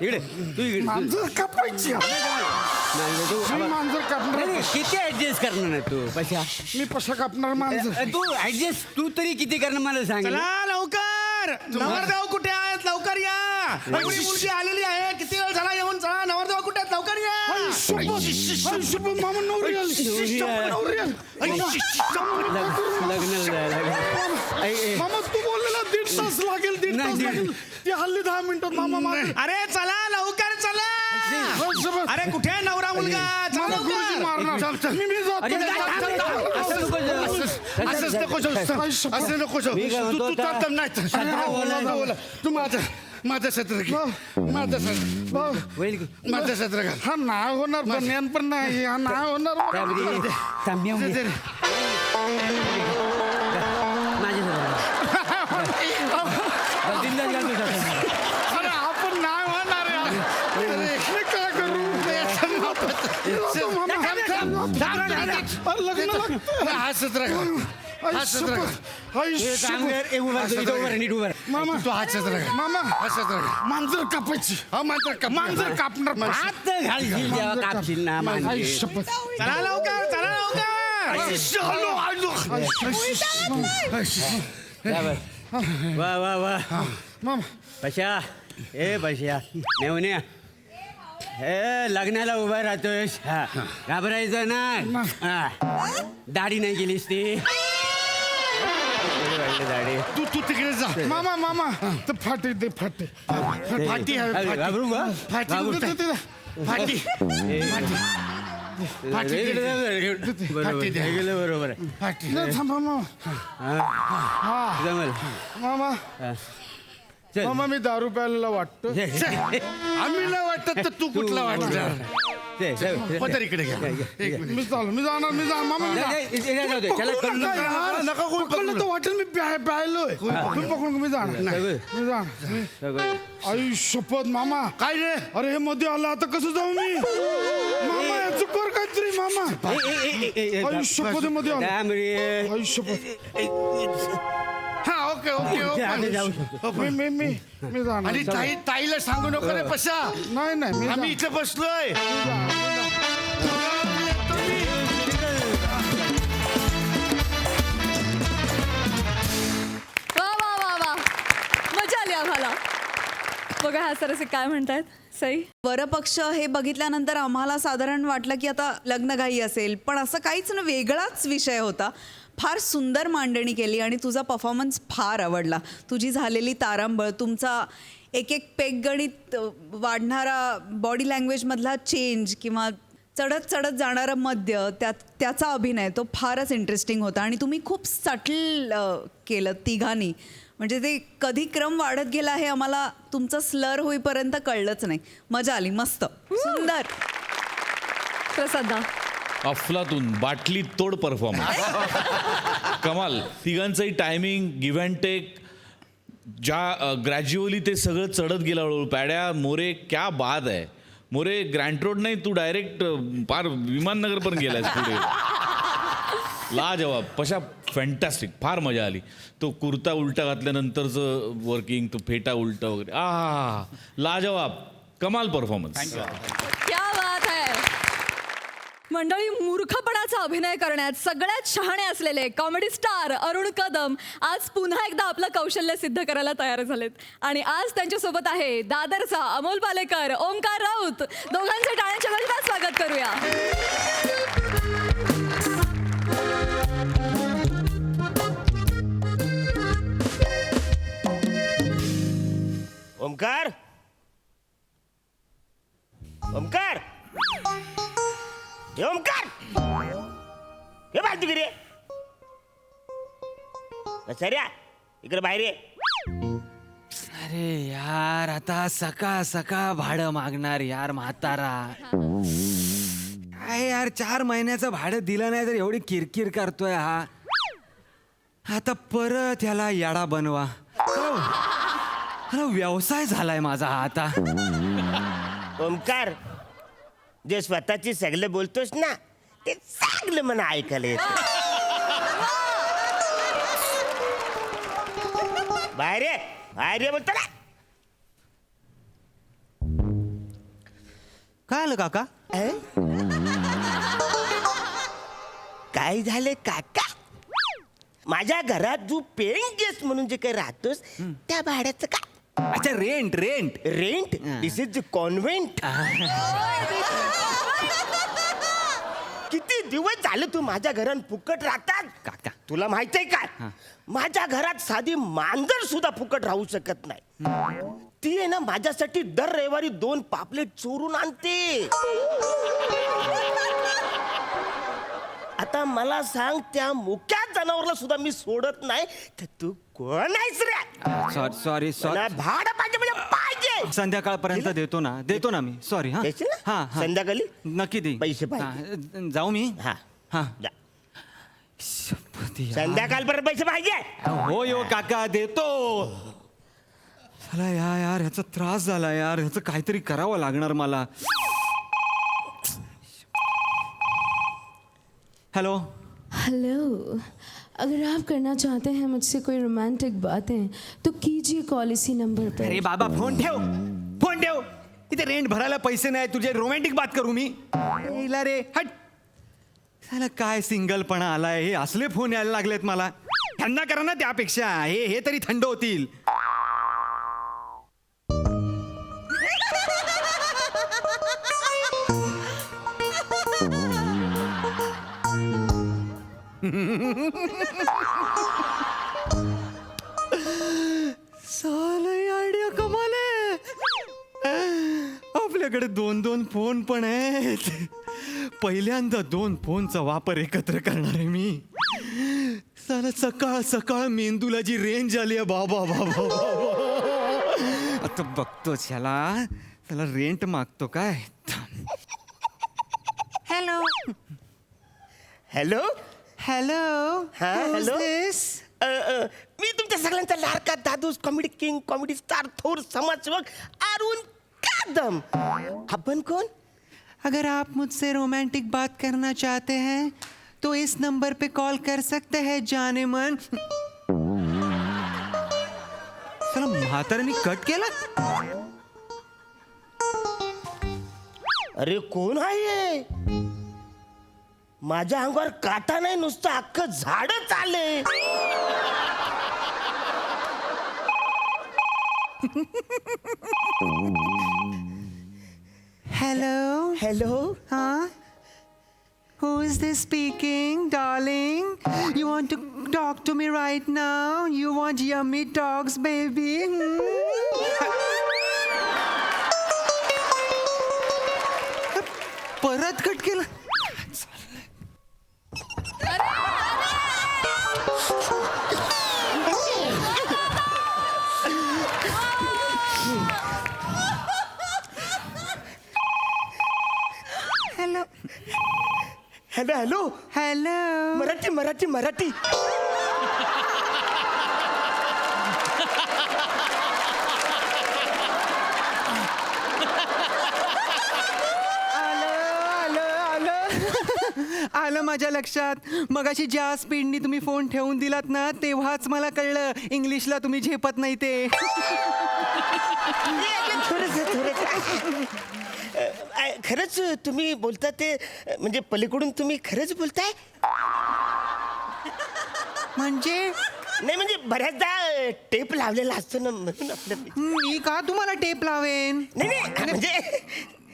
इकडे तू इकडे मांजर कापायची. मी मांजर कापणार. किती ऍडजस्ट करणार आहे तू पशा? मी पशा कापणार मांजर. तू ऍडजस्ट तू तरी किती करणार मला सांग. लवकर नवरदेव कुठे आहेत? लवकर या. मुलगी आलेली आहे. किती वेळ झाला येऊन? चला, नवरदेव कुठे आहेत? लवकर या. शपथ मामा नवरी आली नवरी आली मामा तू बोललेला 1.5 तास लागेल 1.5 तास लागेल ती हल्ली 10 मिनिटात मामा मागे अरे चला लवकर चला शपथ अरे कुठे आहे नवरा मुलगा चला मामा गुरुजी लवकर. मारणार मी जातो असंच नको जाऊ. असं नको जाऊ. तू थांब नाही तू माझं सत्र घे माझं सत्र माझं सत्र घाल. हा नाही होणार बनियान पण नाही हा नाही होणार अरे आपण नाही होणार यार. मी काय करू लग्न लागतं. हा सत्र घाल हा सत्र घाल. मामा तू हा सत्र घाल मामा हा सत्र घाल. मांजर कापायची हा मांजर कापणार हात घालशील तेव्हा कापशील ना आई शपथ चला लवकर चला लवकर वा वा वा मामा बशा ए बशा नेवण्या हे लग्नाला उभा राहतोय घाबरायचं ना दाढी नाही केलीस ती दाढी तू तिकडे जा. मामा मामा ते फाटे दे फाटे फाटी आहे घाबरू का फाटी फाटी बरोबर आहे फाटी थांबा मामा जमल मामा चल मामा मी दारू प्यायला वाटतो आम्ही नाही वाटत तर तू कुठला वाटणार पदर इकडे घ्या एक मिनिट. मी जाणार मामा मी जाणार. पकडू नका यार. नका कोण पकडलं तर वाटेल मी प्यायलोय तुम्ही पकडून मी जाणार आई शपथ मामा काय रे अरे हे मध्ये आलं आता कसं जाऊ मी मामा याचं कर काहीतरी मामा आई शपथ हे मध्ये आलं आई शपथ हा ओके ओके आम्ही जाऊ ओके मी जाणार आणि ताईला सांगू नको रे पशा नाही मी आम्ही इथे बसलोय वा वा वा वा मजा आली आम्हाला. बघा हा सरसे काय म्हणतायत सई. वरपक्ष हे बघितल्यानंतर आम्हाला साधारण वाटलं की आता लग्नघाई असेल, पण असं काहीच ना, वेगळाच विषय होता. फार सुंदर मांडणी केली आणि तुझा परफॉर्मन्स फार आवडला. तुझी झालेली तारांबळ, तुमचा एक एक पेगगणित वाढणारा बॉडी लँग्वेजमधला चेंज किंवा चढत चढत जाणारं मध्य, त्याचा अभिनय तो फारच इंटरेस्टिंग होता. आणि तुम्ही खूप सटल केलं तिघांनी, म्हणजे ते कधी क्रम वाढत गेला हे आम्हाला तुमचं स्लर होईपर्यंत कळलंच नाही. मजा आली, मस्त सुंदर. प्रसादा अफलातून बाटली तोड परफॉर्मन्स कमाल. तिघांचंही टायमिंग गिव्ह अँड टेक, ज्या ग्रॅज्युअली ते सगळं चढत गेलं हळूहळू. पॅड्या मोरे क्या बाद आहे. मोरे ग्रँट रोड नाही, तू डायरेक्ट पार विमाननगर पण गेलास पुढे. लाजवाब. पशा फॅन्टॅस्टिक, फार मजा आली. तो कुर्ता उलटा घातल्यानंतरचं वर्किंग, तो फेटा उलटा वगैरे, लाजवाब, कमाल परफॉर्मन्स. क्या बात है. मंडळी, मूर्खपणाचा अभिनय करण्यात सगळ्यात शहाणे असलेले कॉमेडी स्टार अरुण कदम आज पुन्हा एकदा आपलं कौशल्य सिद्ध करायला तयार झालेत. आणि आज त्यांच्यासोबत आहे दादरचा अमोल पालेकर, ओंकार राऊत. दोघांचे टाळ्यांच्या गजरात स्वागत करूया. ओमकार ओमकार हे ओमकार हे बाहेर तिकडे सऱ्या इकडे बाहेर ये. अरे यार, आता सका भाडं मागणार यार म्हातारा. काय यार, 4 महिन्याचं भाडं दिलं नाही तर एवढी किरकिर करतोय हा. आता परत याला याडा बनवा. व्यवसाय झालाय माझा हा आता. ओमकार, जे स्वतःची सगळं बोलतोस ना ते चांगलं मला ऐकायला येत. बाहेर ये बोलतो ना. काय आलं काका? काय झालं काका? माझ्या घरात तू पेइंग गेस्ट म्हणून जे काही राहतोस त्या भाड्याचं काय? अच्छा, रेंट. This is convent. किती दिवस झाले तू माझ्या घरात फुकट राहतात काका. तुला माहित आहे का माझ्या घरात साधी मांजर सुद्धा फुकट राहू शकत नाही. ती आहे ना माझ्यासाठी दर रविवारी 2 पापलेट चोरून आणते. आता मला सांग त्या मुक्या जनावरला सुद्धा मी सोडत नाही तर तू कोण आहेस रे? सॉरी मला भाडं पाहिजे म्हणजे पाहिजे. संध्याकाळपर्यंत देतो ना मी सॉरी. हा द्यायचे ना? हा संध्याकाळी नक्की दे पैसे पाहिजे. जाऊ मी. हा हा जा. शपथ यार. संध्याकाळपर्यंत पैसे पाहिजे. हो यो काका देतो. चला यार ह्याचा त्रास झाला यार, ह्याचं काहीतरी करावं लागणार मला. हॅलो. हेलो, अगर आप करना चाहते हैं मुझसे कोई रोमांटिक बातें तो कीजिए कॉल इसी नंबर पर. अरे बाबा फोन ठेव. इथे रेंट भरायला पैसे नाही, तुझे रोमॅन्टिक बात करू मी? इला रे हट. साला काय सिंगलपणा आलाय, हे असले फोन यायला लागलेत मला. थंड करा ना त्यापेक्षा, हे तरी थंड होतील. आयडिया कमाल आहे. आपल्याकडे 2 फोन पण आहेत. पहिल्यांदा 2 फोनचा वापर एकत्र करणार आहे मी. साला सकाळ मेंदूला जी रेंज आली आहे बाबा. आता बघतोच ह्याला. त्याला रेंट मागतो काय. हॅलो हा हॅलो. मी तुमच्या सगळ्यांचा लाडका दादूस कॉमेडी किंग, कॉमेडी स्टार, थोर समाजसेवक अरुण कदम. आपण कोण? अगर आप मुझसे रोमांटिक बात करना चाहते हैं तो इस नंबर पे कॉल कर सकते हैं जाने मन. चला म्हाताऱ्याने कट केला. अरे कोण आहे? माझ्या अंगावर काटा नाही, नुसतं अख्खं झाडच आले. Hello. Huh? Who is this speaking, darling? You want to talk to me right now? You want yummy talks, baby? परत कट केलं. हॅलो. मराठी. आलं माझ्या लक्षात. मगाशी ज्या स्पीडनी तुम्ही फोन ठेवून दिलात ना तेव्हाच मला कळलं इंग्लिशला तुम्ही झेपत नाही ते. खरंच तुम्ही बोलता ते म्हणजे पलीकडून तुम्ही खरंच बोलताय? म्हणजे नाही म्हणजे बऱ्याचदा टेप लावलेला असतो ना म्हणून आपलं. मी का तुम्हाला टेप लावेन? नाही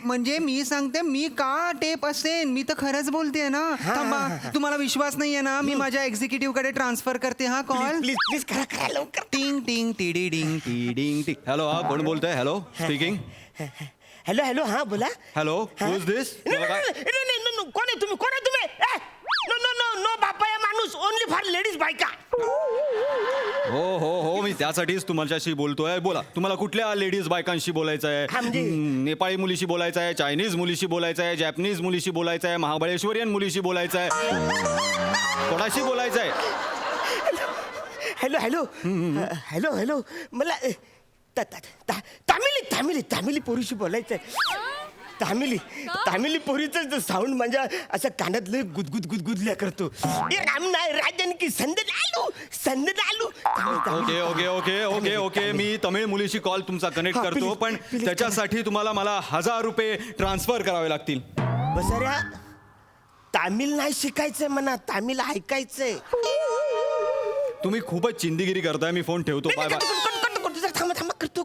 म्हणजे मी सांगते मी का टेप असेन, मी तर खरंच बोलते ना. थांबा, तुम्हाला विश्वास नाहीये ना, मी माझ्या एक्झिक्युटिव्ह कडे ट्रान्सफर करते हा कॉल. प्लीज करा लवकर. टिंग टिंग टिडी डिंग टिडिंग टिंग. हॅलो, हा कोण बोलतोय? Hello, speaking. हॅलो हा बोला. हॅलो, हू इज दिस? कोण आहे तुम्ही? नो बापा या माणूस ओनली फॉर लेडीज बायका. हो मी त्यासाठीच तुमच्याशी बोलतोय. बोला, तुम्हाला कुठल्या लेडीज बायकांशी बोलायचं आहे? नेपाळी मुलीशी बोलायचं आहे, चायनीज मुलीशी बोलायचं आहे, जॅपनीज मुलीशी बोलायचं आहे, महाबळेश्वरियन मुलीशी बोलायचं आहे, कोणाशी बोलायचं आहे? हॅलो मला तामिली पोरीशी बोलायचंय. तामिली पोरीचं साऊंड माझ्या असं कानात लय गुदगुदल्या करतो. राजन की संद आलू. ओके मी तमिळ मुलीशी कॉल तुमचा कनेक्ट करतो, पण त्याच्यासाठी तुम्हाला मला 1000 रुपये ट्रान्सफर करावे लागतील. बसाऱ्या तामिळ नाही शिकायचंय म्हणा, तामिळ ऐकायचंय. तुम्ही खूपच चिंदीगिरी करताय. मी फोन ठेवतो. Bye bye. थांबा करतो.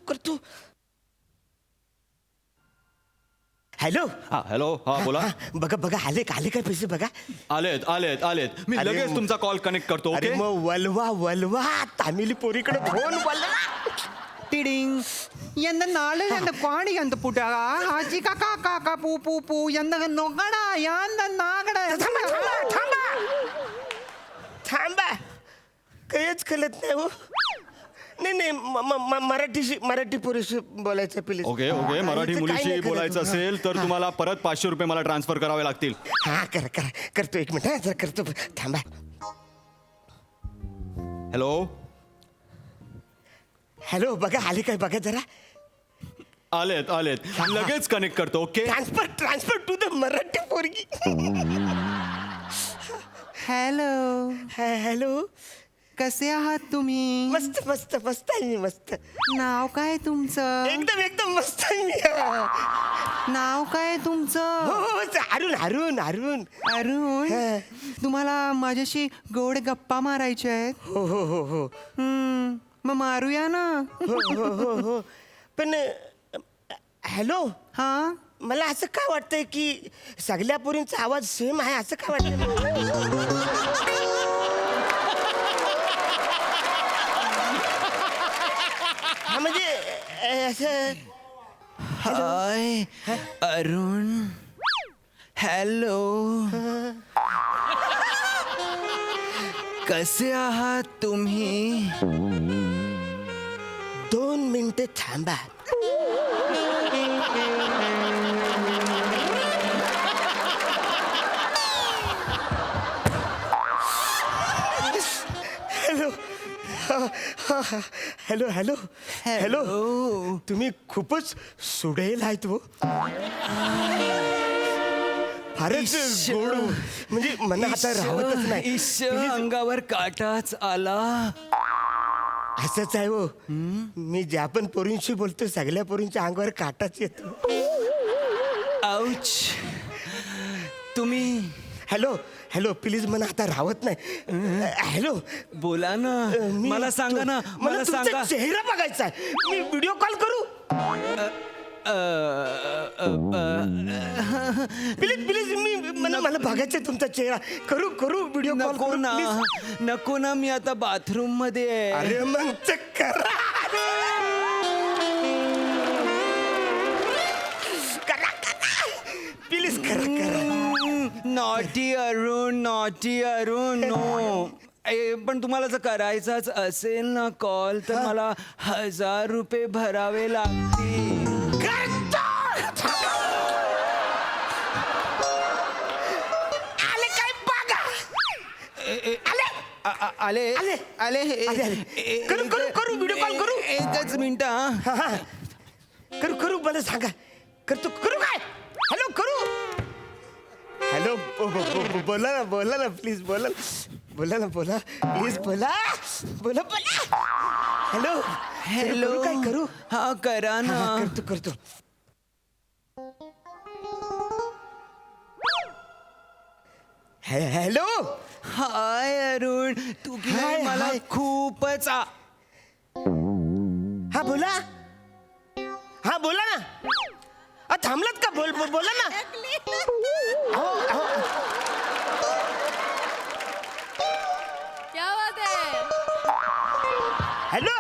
हॅलो हा हॅलो हा बोला. बघा बघा आले काय पैसे बघा. आलेत आलेत आलेत मी अरे, लगेच तुमचा कॉल कनेक्ट करतो. अरे ओके मग वलवा तामिली पोरीकडे फोन बोलला. टिडिंग यंदा नाळ यंदा कोणी यंदा पुटा आजी काका काका पू पू पू यंदा नोगडा यंदा नागडा. थांबा काहीच कळत नाही हो. नाही मराठी पुरुष बोलायचं प्लीज. ओके ओके मराठी मुलीशी बोलायचं असेल तर तुम्हाला परत 500 रुपये मला ट्रान्सफर करावे लागतील. हा करा करतो 1 मिनिट जरा करतो थांबा. हॅलो बघा आले काय बघा जरा. आलेत आलेत लगेच कनेक्ट करतो. Okay transfer to the Marathi पोरगी. हॅलो कसे आहात तुम्ही? मस्त मस्त मस्त आहे मी मस्त. नाव काय तुमचं? एकदम मस्त आहे मी. नाव काय तुमचं? हो अरुण अरुण तुम्हाला माझ्याशी गोड गप्पा मारायच्या आहेत. हो मग मारूया ना. हो पण हॅलो हा मला असं काय वाटतंय की सगळ्या पोरींचा आवाज सेम आहे असं काय वाटतं. हा म्हणजे असं. हाय अरुण हॅलो कसे आहात तुम्ही? 2 मिनिटं थांबा. हॅलो तुम्ही खूपच सुडेल आहेत हो. फारच गोड म्हणजे मला आता राहतच नाही. अंगावर काटाच आला. असंच आहे हो. मी ज्या पण पोरींशी बोलतो सगळ्या पोरींच्या अंगावर काटाच येतो. आउच तुम्ही हॅलो प्लीज मला आता राहत नाही. हॅलो बोला ना. मला सांगा ना. मला तुमचा चेहरा बघायचा आहे. मी व्हिडिओ कॉल करू? प्लीज मला बघायचं तुमचा चेहरा. करू व्हिडिओ कॉल? नको ना मी आता बाथरूम मध्ये आहे. अरे मग करा. प्लीज करा. Naughty Arun no. पण तुम्हाला जर करायचाच असेल ना कॉल तर मला 1000 रुपये भरावे लागतील. आले करू व्हिडिओ कॉल करू? एकच मिनिट. करू मला सांगा. करू काय? हॅलो करू. हॅलो बोला ना प्लीज बोला प्लीज बोला. हॅलो काय करू? हा करा ना. करतो. हॅलो हाय अरुण तू की नाही हाय, मला हाय. खूपच हा बोला ना. थांबलात का? बोला ना. क्या बात आहे. हॅलो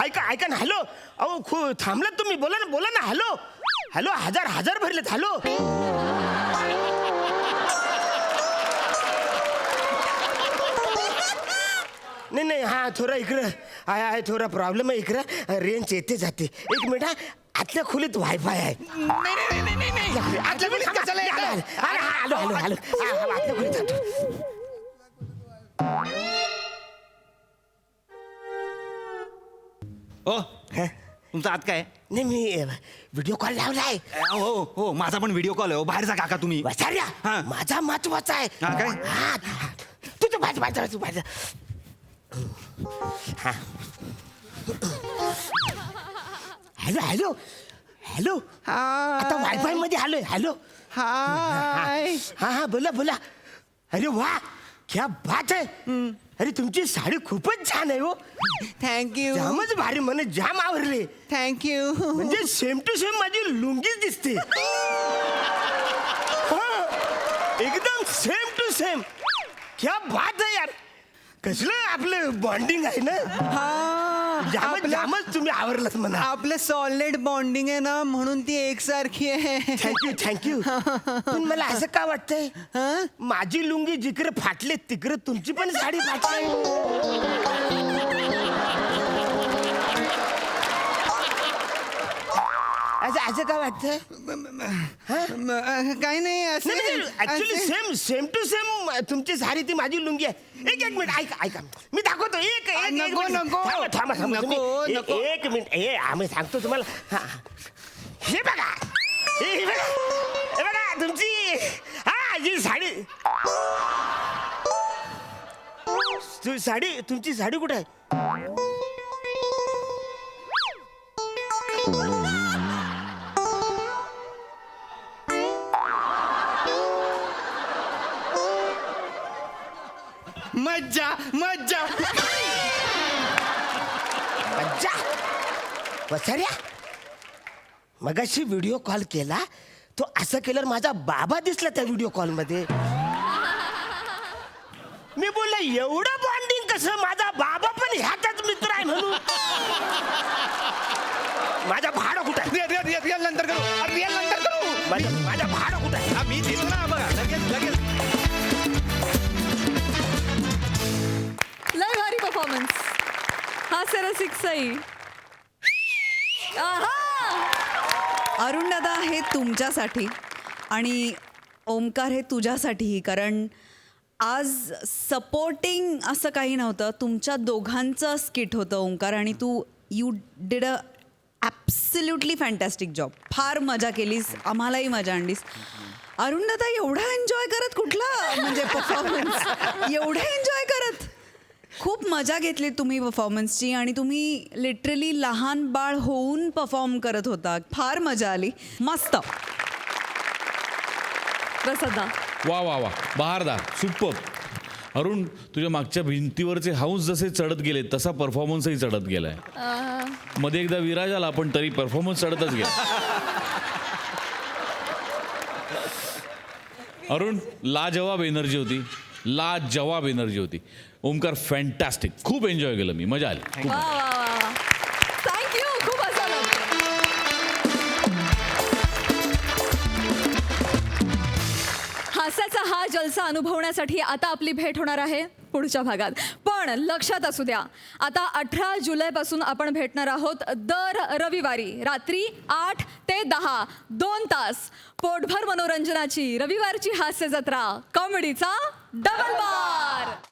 ऐका ना. हॅलो अहो थांबलात तुम्ही? बोला ना. हॅलो 1000 भरलेत. हॅलो नाही हा थोडा इकडं आहे. थोडा प्रॉब्लेम आहे इकडं. रेंज येते जाते. 1 मिनिट. आतल्या खोलीत वायफाय आहे. आतल्या खोलीत कशाला येतं? हॅलो आतल्या खोलीत जातो. तुमचा आत काय? नाही मी व्हिडिओ कॉल लावलाय. हो माझा पण व्हिडिओ कॉल आहे. बाहेर जा काका तुम्ही. वाचार्या माझा महत्वाचा आहे. काय? तुझं माझं. हॅलो आता वायफाय मध्ये आलोय. हॅलो हा बोला. अरे वा क्या बात आहे. अरे तुमची साडी खूपच छान आहे हो. थँक्यू. जामच भारी. मला जाम आवडले. थँक्यू. म्हणजे सेम टू सेम माझी लुंगीच दिसते. एकदम सेम टू सेम. क्या बात आहे यार. कसलं आपलं बॉन्डिंग आहे ना. जामच तुम्ही आवरलात म्हणा. आपलं सॉलिड बॉन्डिंग आहे ना म्हणून ती एकसारखी आहे. थँक्यू. पण मला असं का वाटतंय माझी लुंगी जिकडे फाटले तिकडे तुमची पण साडी फाटली. असं का वाटतंय. काही नाही ऍक्च्युली सेम टू सेम तुमची साडी ती माझी लुंगी आहे. एक मिनिट ऐका मी दाखवतो. एक नको, नको. थांबा नको, नको. एक मिनिट आम्ही सांगतो तुम्हाला. हे बघा हे बघा तुमची ही साडी तुमची साडी कुठे आहे. मज्जा मज्जा. मज्जा. वसाऱ्या मगाशी व्हिडिओ कॉल केला तो असं केल्यावर माझा बाबा दिसला त्या व्हिडिओ कॉल मध्ये. मी बोलला एवढं बॉन्डिंग कसं. माझा बाबा पण ह्याचाच मित्र आहे म्हणून. माझा भाडं कुठं आहे. रिअल नंतर करू. माझा भाडं कुठं आहे. मी देतो ना. बघा लगेच. लय भारी परफॉर्मन्स. हास्यरसिक सई. अरुण दादा हे तुमच्यासाठी आणि ओमकार हे तुझ्यासाठीही. कारण आज सपोर्टिंग असं काही नव्हतं. तुमच्या दोघांचं स्किट होतं ओमकार आणि you did a absolutely fantastic job. फार मजा केलीस. आम्हालाही मजा आणलीस. अरुण दादा एवढा एन्जॉय करत कुठला म्हणजे परफॉर्मन्स. एवढे एन्जॉय करत खूप मजा घेतली तुम्ही परफॉर्मन्सची. आणि तुम्ही लिटरली लहान बाळ होऊन परफॉर्म करत होता. फार मजा आली. मस्त. प्रसादा. वा बहारदार. सुपर. अरुण तुझ्या मागच्या भिंतीवरचे हाऊस जसे चढत गेले तसा परफॉर्मन्सही चढत गेलाय. मध्ये एकदा विराज आला पण तरी परफॉर्मन्स चढतच गेला. अरुण लाजवाब एनर्जी होती. ओमकार फॅन्टॅस्टिक. खूप एन्जॉय केलं मी. मजा आली. वा. थँक्यू. खूप असं हास्याचा हा जलसा अनुभवण्यासाठी आता आपली भेट होणार आहे पुढच्या भागात. पण लक्षात असू द्या आता 18 जुलैपासून आपण भेटणार आहोत दर रविवारी रात्री 8 ते 10 2 तास पोटभर मनोरंजनाची रविवारची हास्य जत्रा. कॉमेडीचा डबल बार.